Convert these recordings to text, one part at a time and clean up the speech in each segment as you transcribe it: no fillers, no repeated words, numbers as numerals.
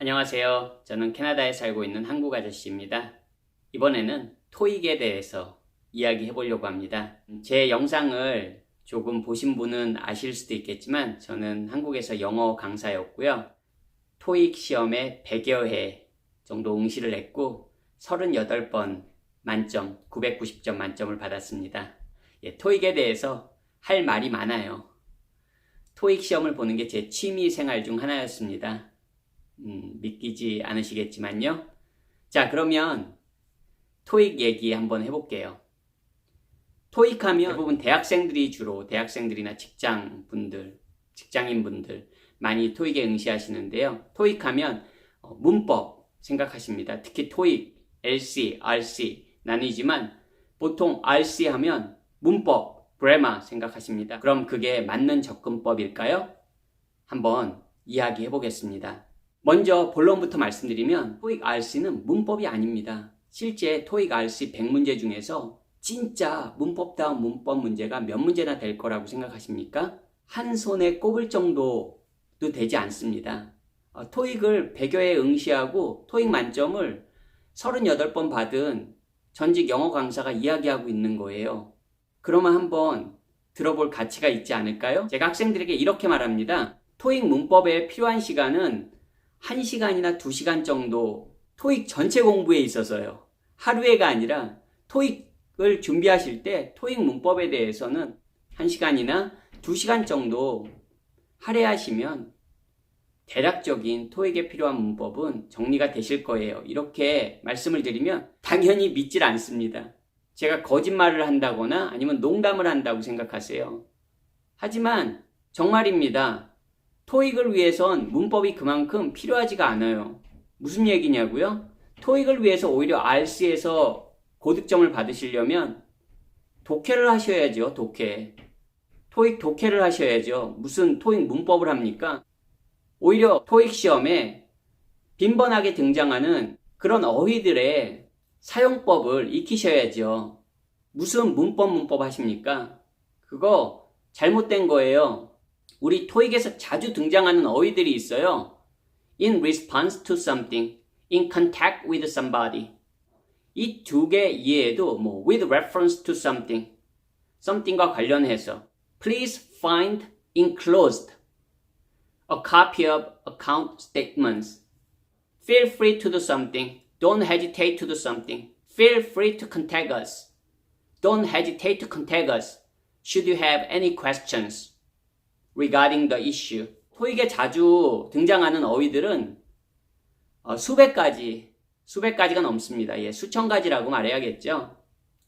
안녕하세요. 저는 캐나다에 살고 있는 한국 아저씨입니다. 이번에는 토익에 대해서 이야기해 보려고 합니다. 제 영상을 조금 보신 분은 아실 수도 있겠지만 저는 한국에서 영어 강사였고요. 토익 시험에 100여 회 정도 응시를 했고 38번 만점, 990점 만점을 받았습니다. 토익에 대해서 할 말이 많아요. 토익 시험을 보는 게 제 취미 생활 중 하나였습니다. 믿기지 않으시겠지만요. 자, 그러면 토익 얘기 한번 해볼게요. 토익 하면 대부분 대학생들이 주로 대학생들이나 직장인분들 많이 토익에 응시하시는데요. 토익 하면 문법 생각하십니다. 특히 토익, LC, RC 나뉘지만 보통 RC 하면 문법, grammar 생각하십니다. 그럼 그게 맞는 접근법일까요? 한번 이야기해 보겠습니다. 먼저 본론부터 말씀드리면 토익 RC는 문법이 아닙니다. 실제 토익 RC 100문제 중에서 진짜 문법다운 문법 문제가 몇 문제나 될 거라고 생각하십니까? 한 손에 꼽을 정도도 되지 않습니다. 토익을 100여 회 응시하고 토익 만점을 38번 받은 전직 영어 강사가 이야기하고 있는 거예요. 그러면 한번 들어볼 가치가 있지 않을까요? 제가 학생들에게 이렇게 말합니다. 토익 문법에 필요한 시간은 1시간이나 2시간 정도 토익 전체 공부에 있어서요. 하루에가 아니라 토익을 준비하실 때 토익 문법에 대해서는 1시간이나 2시간 정도 할애하시면 대략적인 토익에 필요한 문법은 정리가 되실 거예요. 이렇게 말씀을 드리면 당연히 믿질 않습니다. 제가 거짓말을 한다거나 아니면 농담을 한다고 생각하세요. 하지만 정말입니다. 토익을 위해선 문법이 그만큼 필요하지가 않아요. 무슨 얘기냐고요? 토익을 위해서 오히려 RC에서 고득점을 받으시려면 독해를 하셔야죠. 토익 독해를 하셔야죠. 무슨 토익 문법을 합니까? 오히려 토익 시험에 빈번하게 등장하는 그런 어휘들의 사용법을 익히셔야죠. 무슨 문법 하십니까? 그거 잘못된 거예요. 우리 토익에서 자주 등장하는 어휘들이 있어요. In response to something, in contact with somebody. 이 두 개 이해에도 with reference to something, something과 관련해서 Please find enclosed a copy of account statements. Feel free to do something. Don't hesitate to do something. Feel free to contact us. Don't hesitate to contact us. Should you have any questions regarding the issue. 토익에 자주 등장하는 어휘들은 수백 가지가 넘습니다. 수천 가지라고 말해야겠죠.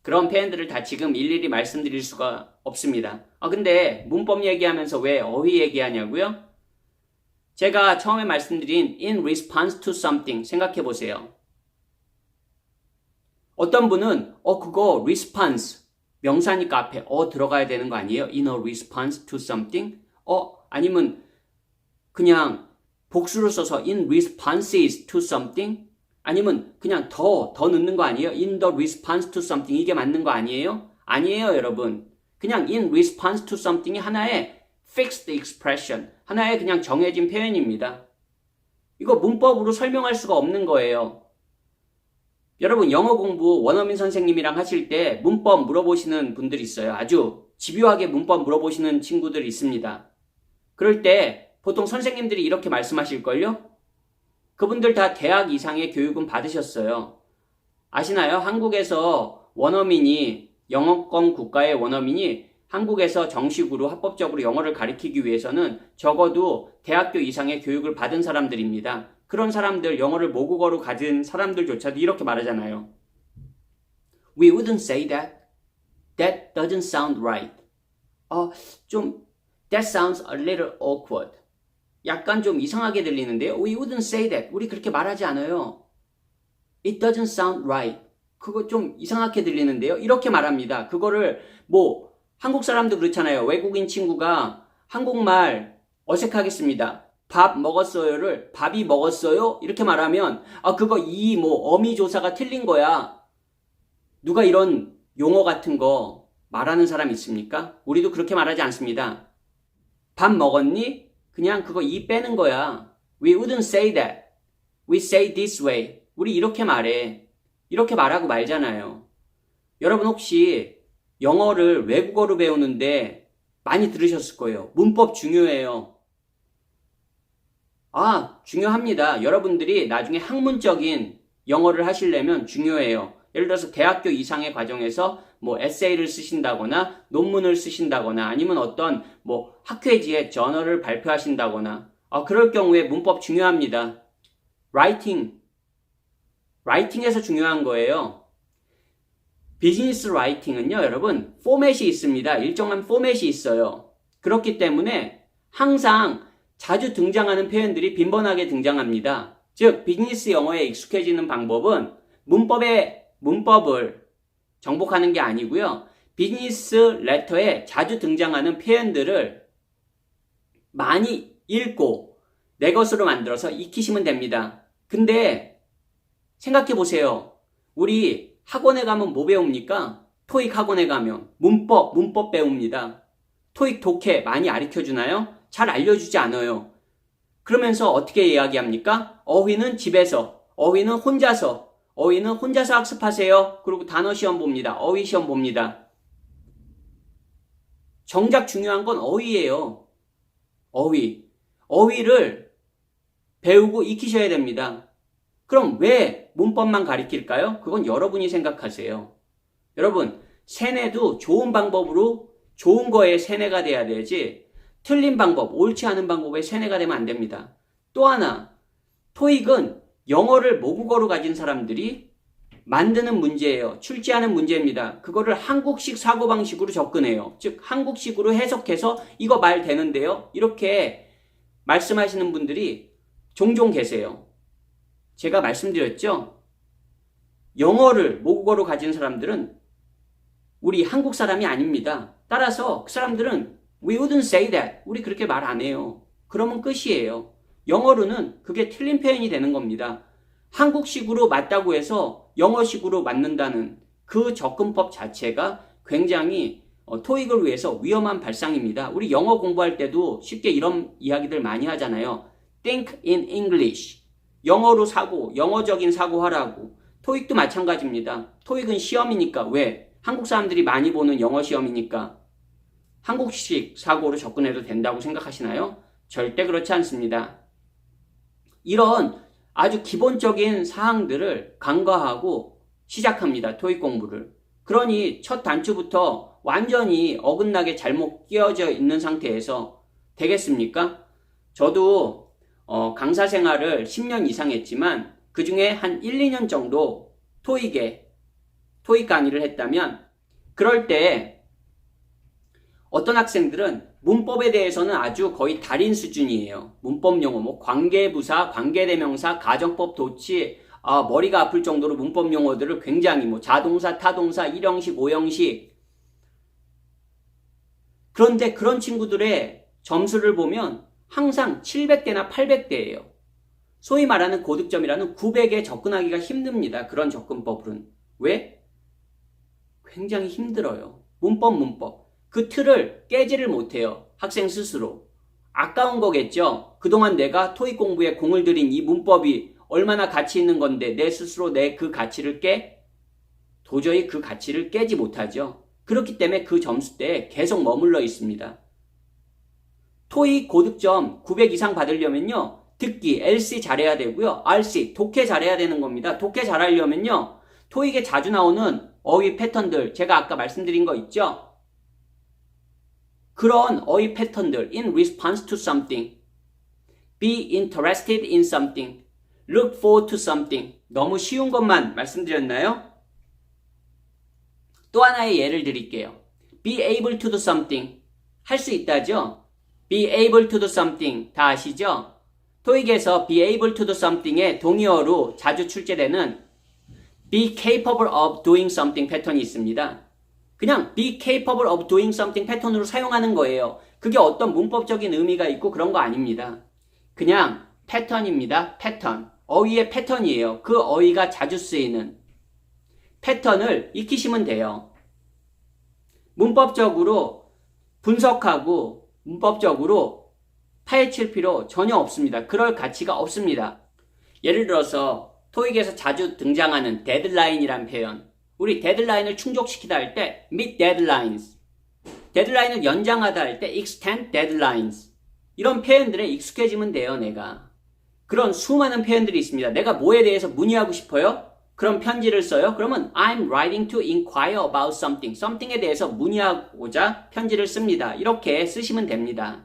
그런 표현들을 다 지금 일일이 말씀드릴 수가 없습니다. 근데 문법 얘기하면서 왜 어휘 얘기하냐고요? 제가 처음에 말씀드린 in response to something 생각해 보세요. 어떤 분은 그거 response 명사니까 앞에 들어가야 되는 거 아니에요? In a response to something? 아니면 그냥 복수를 써서 in responses to something? 아니면 그냥 더 넣는 거 아니에요? In the response to something 이게 맞는 거 아니에요? 아니에요, 여러분. 그냥 in response to something이 하나의 fixed expression, 하나의 그냥 정해진 표현입니다. 이거 문법으로 설명할 수가 없는 거예요. 여러분 영어 공부 원어민 선생님이랑 하실 때 문법 물어보시는 분들이 있어요. 아주 집요하게 문법 물어보시는 친구들이 있습니다. 그럴 때 보통 선생님들이 이렇게 말씀하실걸요? 그분들 다 대학 이상의 교육은 받으셨어요. 아시나요? 한국에서 원어민이, 영어권 국가의 원어민이 한국에서 정식으로 합법적으로 영어를 가르치기 위해서는 적어도 대학교 이상의 교육을 받은 사람들입니다. 그런 사람들, 영어를 모국어로 가진 사람들조차도 이렇게 말하잖아요. We wouldn't say that. That doesn't sound right. That sounds a little awkward. 약간 좀 이상하게 들리는데요. We wouldn't say that. 우리 그렇게 말하지 않아요. It doesn't sound right. 그거 좀 이상하게 들리는데요. 이렇게 말합니다. 그거를 한국 사람도 그렇잖아요. 외국인 친구가 한국말 어색하겠습니다. 밥 먹었어요를 밥이 먹었어요? 이렇게 말하면 그거 어미 조사가 틀린 거야. 누가 이런 용어 같은 거 말하는 사람 있습니까? 우리도 그렇게 말하지 않습니다. 밥 먹었니? 그냥 그거 이 빼는 거야. We wouldn't say that. We say this way. 우리 이렇게 말해. 이렇게 말하고 말잖아요. 여러분 혹시 영어를 외국어로 배우는데 많이 들으셨을 거예요. 문법 중요해요. 중요합니다. 여러분들이 나중에 학문적인 영어를 하시려면 중요해요. 예를 들어서 대학교 이상의 과정에서 뭐 에세이를 쓰신다거나 논문을 쓰신다거나 아니면 어떤 뭐 학회지에 저널을 발표하신다거나 그럴 경우에 문법 중요합니다. 라이팅에서 중요한 거예요. 비즈니스 라이팅은요, 여러분, 포맷이 있습니다. 일정한 포맷이 있어요. 그렇기 때문에 항상 자주 등장하는 표현들이 빈번하게 등장합니다. 즉, 비즈니스 영어에 익숙해지는 방법은 문법을 정복하는 게 아니고요. 비즈니스 레터에 자주 등장하는 표현들을 많이 읽고 내 것으로 만들어서 익히시면 됩니다. 근데 생각해 보세요. 우리 학원에 가면 뭐 배웁니까? 토익 학원에 가면 문법 배웁니다. 토익 독해 많이 가르쳐주나요? 잘 알려주지 않아요. 그러면서 어떻게 이야기합니까? 어휘는 집에서, 어휘는 혼자서 학습하세요. 그리고 단어 시험 봅니다. 어휘 시험 봅니다. 정작 중요한 건 어휘예요. 어휘를 배우고 익히셔야 됩니다. 그럼 왜 문법만 가르칠까요? 그건 여러분이 생각하세요. 여러분, 세뇌도 좋은 방법으로 좋은 거에 세뇌가 돼야 되지 틀린 방법, 옳지 않은 방법에 세뇌가 되면 안 됩니다. 또 하나, 토익은 영어를 모국어로 가진 사람들이 만드는 문제예요. 출제하는 문제입니다. 그거를 한국식 사고방식으로 접근해요. 즉 한국식으로 해석해서 이거 말 되는데요. 이렇게 말씀하시는 분들이 종종 계세요. 제가 말씀드렸죠. 영어를 모국어로 가진 사람들은 우리 한국 사람이 아닙니다. 따라서 그 사람들은 We wouldn't say that. 우리 그렇게 말 안 해요. 그러면 끝이에요. 영어로는 그게 틀린 표현이 되는 겁니다. 한국식으로 맞다고 해서 영어식으로 맞는다는 그 접근법 자체가 굉장히 토익을 위해서 위험한 발상입니다. 우리 영어 공부할 때도 쉽게 이런 이야기들 많이 하잖아요. Think in English. 영어로 영어적인 사고하라고. 토익도 마찬가지입니다. 토익은 시험이니까 왜? 한국 사람들이 많이 보는 영어 시험이니까 한국식 사고로 접근해도 된다고 생각하시나요? 절대 그렇지 않습니다. 이런 아주 기본적인 사항들을 간과하고 시작합니다. 토익 공부를. 그러니 첫 단추부터 완전히 어긋나게 잘못 끼워져 있는 상태에서 되겠습니까? 저도 강사 생활을 10년 이상 했지만 그 중에 한 1, 2년 정도 토익 강의를 했다면 그럴 때 어떤 학생들은 문법에 대해서는 아주 거의 달인 수준이에요. 문법 용어, 뭐 관계부사, 관계대명사, 가정법, 도치, 머리가 아플 정도로 문법 용어들을 굉장히 뭐 자동사, 타동사, 1형식, 5형식. 그런데 그런 친구들의 점수를 보면 항상 700대나 800대예요. 소위 말하는 고득점이라는 900에 접근하기가 힘듭니다. 그런 접근법은. 왜? 굉장히 힘들어요. 문법. 그 틀을 깨지를 못해요. 학생 스스로. 아까운 거겠죠. 그동안 내가 토익 공부에 공을 들인 이 문법이 얼마나 가치 있는 건데 내 스스로 그 가치를 도저히 그 가치를 깨지 못하죠. 그렇기 때문에 그 점수대에 계속 머물러 있습니다. 토익 고득점 900 이상 받으려면요. 듣기, LC 잘해야 되고요. RC, 독해 잘해야 되는 겁니다. 독해 잘하려면요. 토익에 자주 나오는 어휘 패턴들 제가 아까 말씀드린 거 있죠. 그런 어휘 패턴들 in response to something, be interested in something, look forward to something 너무 쉬운 것만 말씀드렸나요? 또 하나의 예를 드릴게요. be able to do something 할 수 있다죠? be able to do something 다 아시죠? 토익에서 be able to do something의 동의어로 자주 출제되는 be capable of doing something 패턴이 있습니다. 그냥 be capable of doing something 패턴으로 사용하는 거예요. 그게 어떤 문법적인 의미가 있고 그런 거 아닙니다. 그냥 패턴입니다. 패턴. 어휘의 패턴이에요. 그 어휘가 자주 쓰이는 패턴을 익히시면 돼요. 문법적으로 분석하고 문법적으로 파헤칠 필요 전혀 없습니다. 그럴 가치가 없습니다. 예를 들어서 토익에서 자주 등장하는 데드라인이란 표현. 우리 데드라인을 충족시키다 할 때 meet deadlines. 데드라인을 연장하다 할 때 extend deadlines. 이런 표현들에 익숙해지면 돼요, 내가. 그런 수많은 표현들이 있습니다. 내가 뭐에 대해서 문의하고 싶어요? 그런 편지를 써요? 그러면 I'm writing to inquire about something. something에 대해서 문의하고자 편지를 씁니다. 이렇게 쓰시면 됩니다.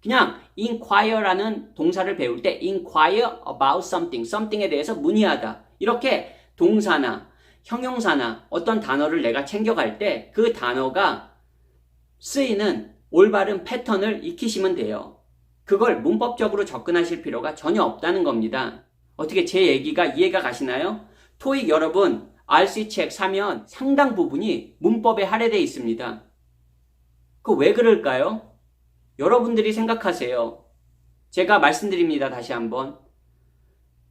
그냥 inquire라는 동사를 배울 때 inquire about something, something에 대해서 문의하다. 이렇게 동사나 형용사나 어떤 단어를 내가 챙겨갈 때 그 단어가 쓰이는 올바른 패턴을 익히시면 돼요. 그걸 문법적으로 접근하실 필요가 전혀 없다는 겁니다. 어떻게 제 얘기가 이해가 가시나요? 토익 여러분 RC 책 사면 상당 부분이 문법에 할애되어 있습니다. 그 왜 그럴까요? 여러분들이 생각하세요. 제가 말씀드립니다. 다시 한번.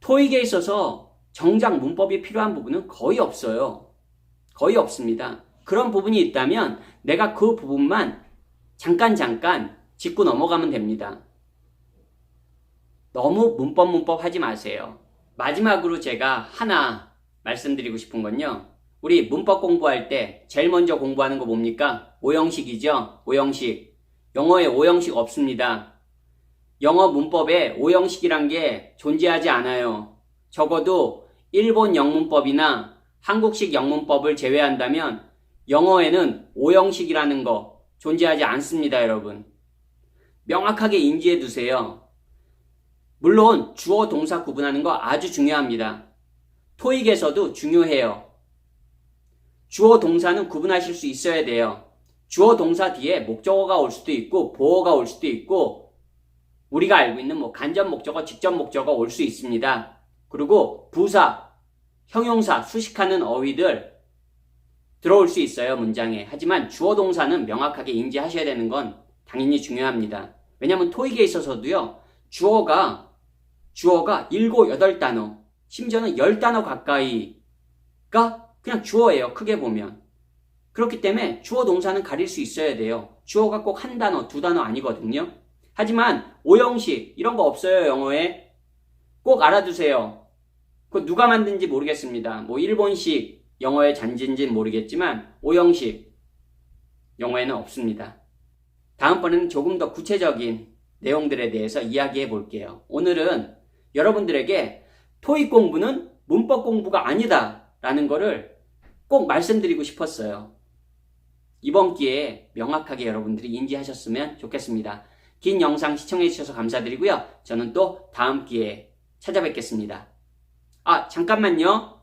토익에 있어서 정작 문법이 필요한 부분은 거의 없어요. 거의 없습니다. 그런 부분이 있다면 내가 그 부분만 잠깐 짚고 넘어가면 됩니다. 너무 문법 하지 마세요. 마지막으로 제가 하나 말씀드리고 싶은 건요. 우리 문법 공부할 때 제일 먼저 공부하는 거 뭡니까? 오형식이죠. 오형식. 영어에 오형식 없습니다. 영어 문법에 오형식이란 게 존재하지 않아요. 적어도 일본 영문법이나 한국식 영문법을 제외한다면 영어에는 오형식이라는 거 존재하지 않습니다, 여러분. 명확하게 인지해 두세요. 물론 주어 동사 구분하는 거 아주 중요합니다. 토익에서도 중요해요. 주어 동사는 구분하실 수 있어야 돼요. 주어 동사 뒤에 목적어가 올 수도 있고 보어가 올 수도 있고 우리가 알고 있는 간접 목적어, 직접 목적어가 올 수 있습니다. 그리고 부사, 형용사, 수식하는 어휘들 들어올 수 있어요, 문장에. 하지만 주어 동사는 명확하게 인지하셔야 되는 건 당연히 중요합니다. 왜냐하면 토익에 있어서도요. 주어가 7, 8단어, 심지어는 10단어 가까이가 그냥 주어예요. 크게 보면. 그렇기 때문에 주어 동사는 가릴 수 있어야 돼요. 주어가 꼭 한 단어, 두 단어 아니거든요. 하지만 오형식 이런 거 없어요, 영어에. 꼭 알아두세요. 그거 누가 만든지 모르겠습니다. 일본식 영어의 잔재인지는 모르겠지만 오형식 영어에는 없습니다. 다음번에는 조금 더 구체적인 내용들에 대해서 이야기해 볼게요. 오늘은 여러분들에게 토익 공부는 문법 공부가 아니다 라는 거를 꼭 말씀드리고 싶었어요. 이번 기회에 명확하게 여러분들이 인지하셨으면 좋겠습니다. 긴 영상 시청해 주셔서 감사드리고요. 저는 또 다음 기회에 찾아뵙겠습니다. 잠깐만요.